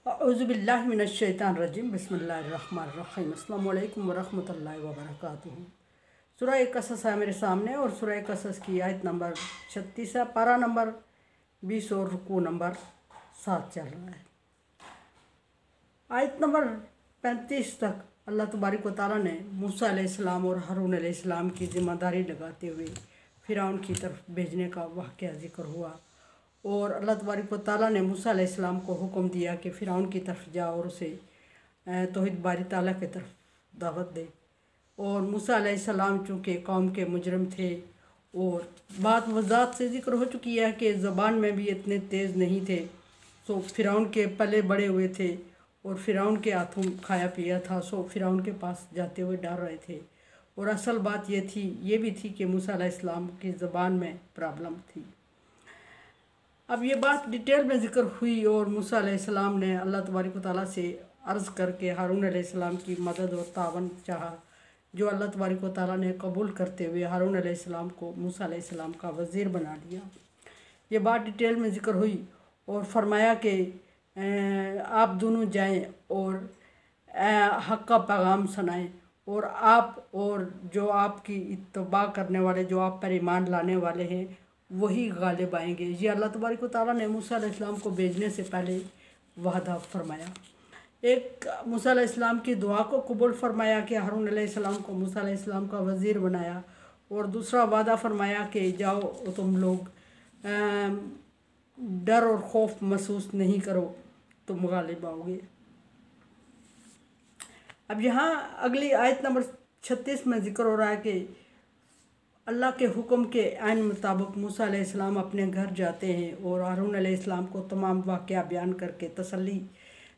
औज़ुबिल्लाहि मिनश्शैतानिर्रजीम बिस्मिल्लाहिर्रहमानिर्रहीम अस्सलामु अलैकुम वरहमतुल्लाहि वबरकातुहू। सूरह कसस है मेरे सामने और सूरह कसस की आयत नंबर 36 है, पारा नंबर 20 और रुकू नंबर 7 चल रहा है। आयत नंबर 35 तक अल्लाह तबारक व तआला ने मूसा अलैहिस्सलाम और हारून अलैहिस्सलाम की ज़िम्मेदारी लगाते हुए फ़िरौन की तरफ भेजने का वाक़या ज़िक्र हुआ और अल्लाह तबारक व तआला ने मूसा अलैहिस्सलाम को हुक्म दिया कि फ़िरौन की तरफ जा और उसे तौहीद बारी ताला की तरफ दावत दे। और मूसा अलैहिस्सलाम चूँकि कौम के मुजरिम थे और बात वज़ाहत से ज़िक्र हो चुकी है कि ज़बान में भी इतने तेज़ नहीं थे, सो फ़िरौन के पले बड़े हुए थे और फ़िरौन के हाथों खाया पिया था, सो फ़िरौन के पास जाते हुए डर रहे थे। और असल बात ये भी थी कि मूसा अलैहिस्सलाम की ज़बान में प्रॉब्लम थी। अब ये बात डिटेल में ज़िक्र हुई और मूसा अलैहिस्सलाम ने अल्लाह तबारक व तआला से अर्ज़ करके हारून अलैहिस्सलाम की मदद और तावन चाहा, जो अल्लाह तबारक व तआला ने कबूल करते हुए हारून अलैहिस्सलाम को मूसा अलैहिस्सलाम का वज़ीर बना लिया। ये बात डिटेल में ज़िक्र हुई और फरमाया कि आप दोनों जाएं और हक़ का पैगाम सुनाएं और आप और जो आपकी इत्तबा करने वाले, जो आप पर ईमान लाने वाले हैं, वही गालिब आएंगे। ये अल्लाह तबारक व तआला ने मूसा अलैहिस्सलाम को भेजने से पहले वादा फरमाया। एक मूसा अलैहिस्सलाम की दुआ को कबूल फरमाया कि हारून अलैहिस्सलाम को मूसा अलैहिस्सलाम का वज़ीर बनाया और दूसरा वादा फरमाया कि जाओ तुम लोग डर और खौफ महसूस नहीं करो, तुम गालिब आओगे। अब यहाँ अगली आयत नंबर 36 में ज़िक्र हो रहा है कि अल्लाह के हुक्म के ऐन मुताबिक मूसा अलैहिस्सलाम अपने घर जाते हैं और हारून अलैहिस्सलाम को तमाम वाक़या बयान करके तसल्ली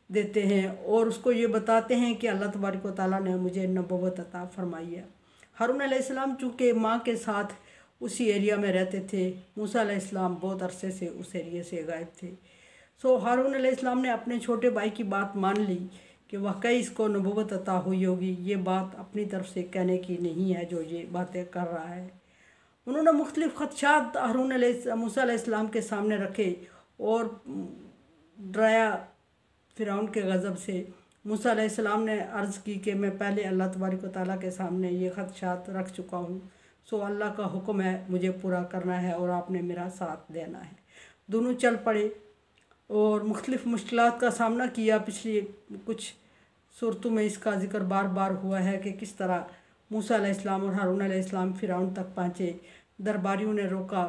देते हैं और उसको ये बताते हैं कि अल्लाह तबारक व तआला ने मुझे नबुव्वत अता फरमाई है। हारून अलैहिस्सलाम चूँकि माँ के साथ उसी एरिया में रहते थे, मूसा अलैहिस्सलाम बहुत अरसे से उस एरिया से गायब थे। सो हारून अलैहिस्सलाम ने अपने छोटे भाई की बात मान ली कि वाकई इसको नबुव्वत अता हुई होगी। ये बात अपनी तरफ से कहने की नहीं है जो ये बातें कर रहा है। उन्होंने मुख्तलिफ़ ख़दशात मूसा अलैहिस्सलाम के सामने रखे और डराया फ़िरौन के गज़ब से। मूसा अलैहिस्सलाम ने अर्ज़ की कि मैं पहले अल्लाह तबारक व तआला के सामने ये ख़दशात रख चुका हूँ, सो अल्लाह का हुक्म है, मुझे पूरा करना है और आपने मेरा साथ देना है। दोनों चल पड़े और मुख्तलिफ़ मुश्किलात का सामना किया। पिछली कुछ सूरतों में इसका ज़िक्र बार बार हुआ है कि किस तरह मूसा अलैहिस्सलाम और हारून अलैहिस्सलाम फ़िरौन तक पहुँचे। दरबारियों ने रोका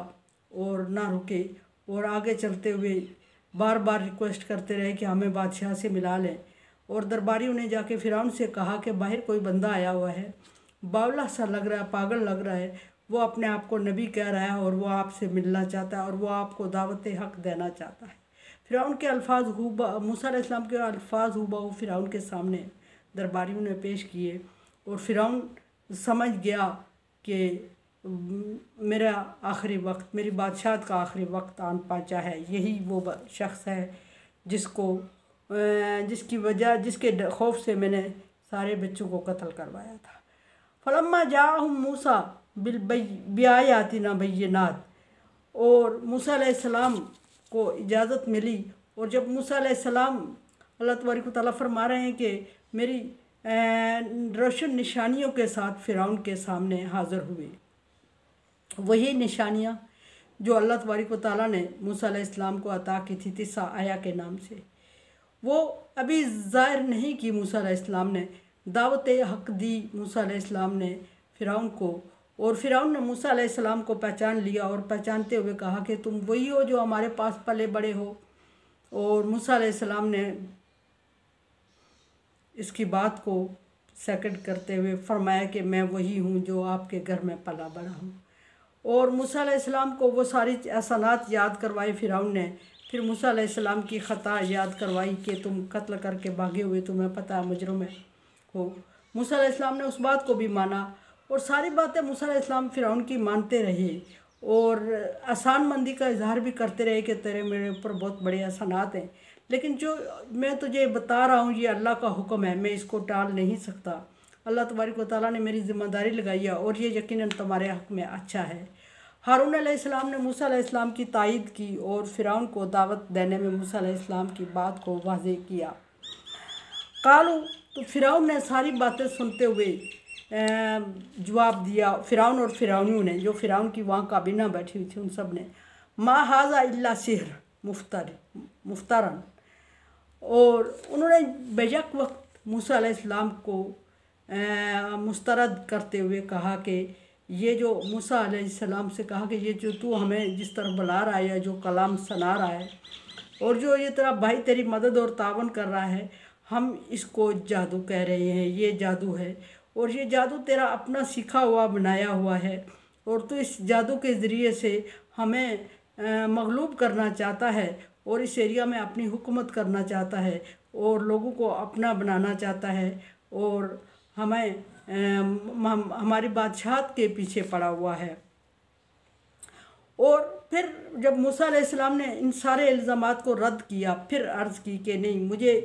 और ना रुके और आगे चलते हुए बार बार रिक्वेस्ट करते रहे कि हमें बादशाह से मिला लें। और दरबारियों ने जाके फ़िरौन से कहा कि बाहर कोई बंदा आया हुआ है, बावला सा लग रहा है, पागल लग रहा है, वो अपने आप को नबी कह रहा है और वो आपसे मिलना चाहता है और वो आपको दावत हक़ देना चाहता है। फ़िरौन के अल्फाज मूसा अलैहिस्सलाम के अल्फाज हूबहू फ़िरौन के सामने दरबारियों ने पेश किए और फ़िरौन समझ गया कि मेरा आखिरी वक्त, मेरी बादशाहत का आखिरी वक्त आन पहुँचा है। यही वो शख्स है जिसके खौफ से मैंने सारे बच्चों को कत्ल करवाया था। फलम्मा जाअहुम मूसा बिआयातिना बय्यिनात, और मूसा अलैहिस्सलाम को इजाज़त मिली और जब मूसा अलैहिस्सलाम, अल्लाह तबारक व तआला फरमा रहे हैं कि मेरी रोशन निशानियों के साथ फ़िरौन के सामने हाज़िर हुए, वही निशानियाँ जो अल्लाह तबारक व तआला ने मूसा अलैहिस्सलाम को अता की थी तिस्सा आया के नाम से, वो अभी ज़ाहिर नहीं की। मूसा अलैहिस्सलाम ने दावत हक़ दी मूसा अलैहिस्सलाम ने फ़िरौन को, और फ़िरौन ने मूसा अलैहिस्सलाम को पहचान लिया और पहचानते हुए कहा कि तुम वही हो जो हमारे पास पले बड़े हो। और मूसा अलैहिस्सलाम ने इसकी बात को सेकंड करते हुए फरमाया कि मैं वही हूँ जो आपके घर में पला बड़ा हूँ। और मूसा अलैहिस्सलाम को वो सारी एहसानात याद करवाए फ़िरौन ने। फिर मूसा अलैहिस्सलाम की ख़ता याद करवाई कि तुम कत्ल करके भागे हुए, तुम्हें पता है मुजरिम हो। मूसा अलैहिस्सलाम ने उस बात को भी माना और सारी बातें मूसा अलैहिस्सलाम फ़िरौन की मानते रहे और एहसान मंदी का इजहार भी करते रहे कि तेरे मेरे ऊपर बहुत बड़े एहसानात हैं, लेकिन जो मैं तुझे बता रहा हूँ ये अल्लाह का हुक्म है, मैं इसको टाल नहीं सकता। अल्लाह तबारक व तआला ने मेरी ज़िम्मेदारी लगाई है और ये यकीनन तुम्हारे हक़ में अच्छा है। हारून अलैहिस्सलाम ने मूसा अलैहिस्सलाम की तायीद की और फ़िरौन को दावत देने में मूसा अलैहिस्सलाम की बात को वाज़ेह किया। कालू, तो फ़िरौन ने सारी बातें सुनते हुए जवाब दिया, फ़िरौन और फ़िरौनियों ने, जो फ़िरौन की वहाँ काबिना बैठी हुई थी, उन सब ने, मा हाज़ा इल्ला सिहर मुफ्तरन। और उन्होंने बेशक वक्त मूसा अलैहिस्सलाम को मुस्तरद करते हुए कहा कि ये जो मूसा अलैहिस्सलाम से कहा कि ये जो तू हमें जिस तरह बुला रहा है या जो कलाम सुना रहा है और जो ये तेरा भाई तेरी मदद और तावन कर रहा है, हम इसको जादू कह रहे हैं, ये जादू है और ये जादू तेरा अपना सीखा हुआ बनाया हुआ है और तू इस जादू के ज़रिए से हमें मगलूब करना चाहता है और इस एरिया में अपनी हुकूमत करना चाहता है और लोगों को अपना बनाना चाहता है और हमें हमारी बादशाहत के पीछे पड़ा हुआ है। और फिर जब मूसा अलैहिस्सलाम ने इन सारे इल्ज़ामात को रद्द किया, फिर अर्ज़ की कि नहीं, मुझे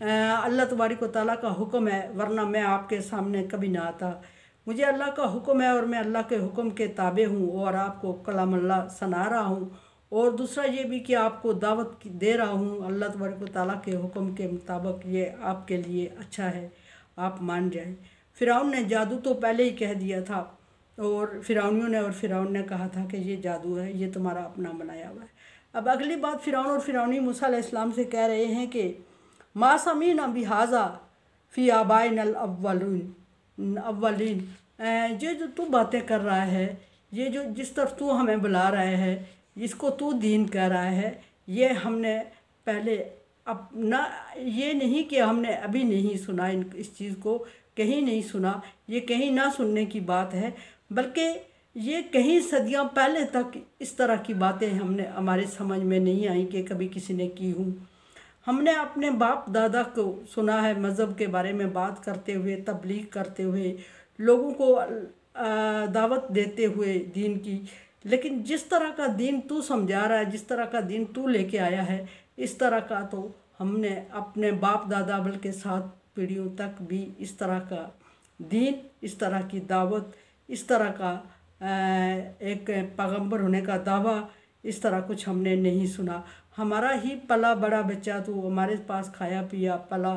अल्लाह तबारक व तआला का हुक्म है, वरना मैं आपके सामने कभी ना आता। मुझे अल्लाह का हुक्म है और मैं अल्लाह के हुक्म के ताबे हूँ और आपको कलाम अल्लाह सुना रहा हूँ। और दूसरा ये भी कि आपको दावत दे रहा हूँ अल्लाह तबारक व तआला के हुक्म के मुताबिक, ये आपके लिए अच्छा है, आप मान जाएं। फ़िरौन ने जादू तो पहले ही कह दिया था और फ़िरौनियों ने और फ़िरौन ने कहा था कि ये जादू है, ये तुम्हारा अपना बनाया हुआ है। अब अगली बात फ़िरौन और फ़िरौनी मूसा अलैहिस्सलाम से कह रहे हैं कि मा समीना बिहाज़ा फ़ी आबाइनल अव्वलीन, ये जो तू बातें कर रहा है, ये जो जिस तरफ तू हमें बुला रहा है, जिसको तू दीन कह रहा है, ये हमने पहले अब ना, ये नहीं कि हमने अभी नहीं सुना, इस चीज़ को कहीं नहीं सुना, ये कहीं ना सुनने की बात है, बल्कि ये कहीं सदियां पहले तक इस तरह की बातें हमारे समझ में नहीं आई कि कभी किसी ने की हूँ। हमने अपने बाप दादा को सुना है मज़हब के बारे में बात करते हुए, तबलीग करते हुए, लोगों को दावत देते हुए दीन की, लेकिन जिस तरह का दीन तू समझा रहा है, जिस तरह का दीन तू लेके आया है, इस तरह का तो हमने अपने बाप दादा बल्कि 7 पीढ़ियों तक भी इस तरह का दीन, इस तरह की दावत, इस तरह का एक पैगंबर होने का दावा, इस तरह कुछ हमने नहीं सुना। हमारा ही पला बड़ा बच्चा तू हमारे पास खाया पिया पला,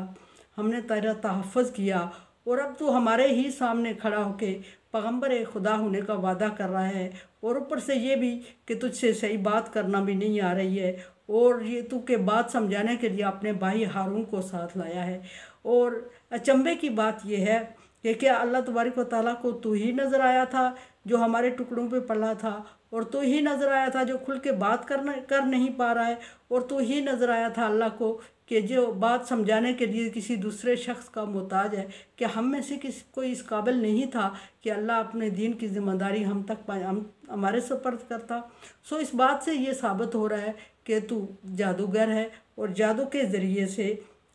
हमने तेरा तहफ़्फ़ुज़ किया और अब तू हमारे ही सामने खड़ा होके पैगंबर खुदा होने का वादा कर रहा है और ऊपर से ये भी कि तुझसे सही बात करना भी नहीं आ रही है और ये तू के बात समझाने के लिए अपने भाई हारून को साथ लाया है। और अचंभे की बात यह है कि क्या अल्लाह तबारक व तआला को तू ही नज़र आया था जो हमारे टुकड़ों पे पला था, और तू ही नज़र आया था जो खुल के बात कर नहीं पा रहा है, और तू ही नज़र आया था अल्लाह को कि जो बात समझाने के लिए किसी दूसरे शख्स का मोहताज है। कि हम में से किसी कोई इस काबिल नहीं था कि अल्लाह अपने दीन की ज़िम्मेदारी हमारे सुपर्द करता। सो इस बात से ये साबित हो रहा है कि तू जादूगर है और जादू के ज़रिए से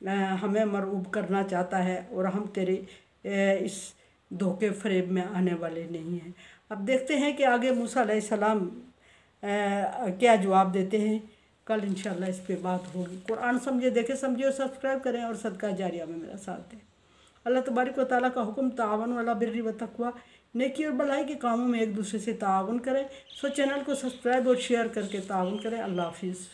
हमें मरऊब करना चाहता है और हम तेरे इस धोखे फरेब में आने वाले नहीं हैं। अब देखते हैं कि आगे मूसा अलैहिस्सलाम क्या जवाब देते हैं। कल इंशाल्लाह इस पे बात होगी। कुरान समझे, देखे समझे और सब्सक्राइब करें और सदका जारिया में मेरा साथ दें। अल्लाह तबारक व तआला का हुक्म तावन वाला बिर्री व तकवा, नेकी और भलाई के कामों में एक दूसरे से तावन करें। सो चैनल को सब्सक्राइब और शेयर करके तावन करें। अल्लाह हाफिज़।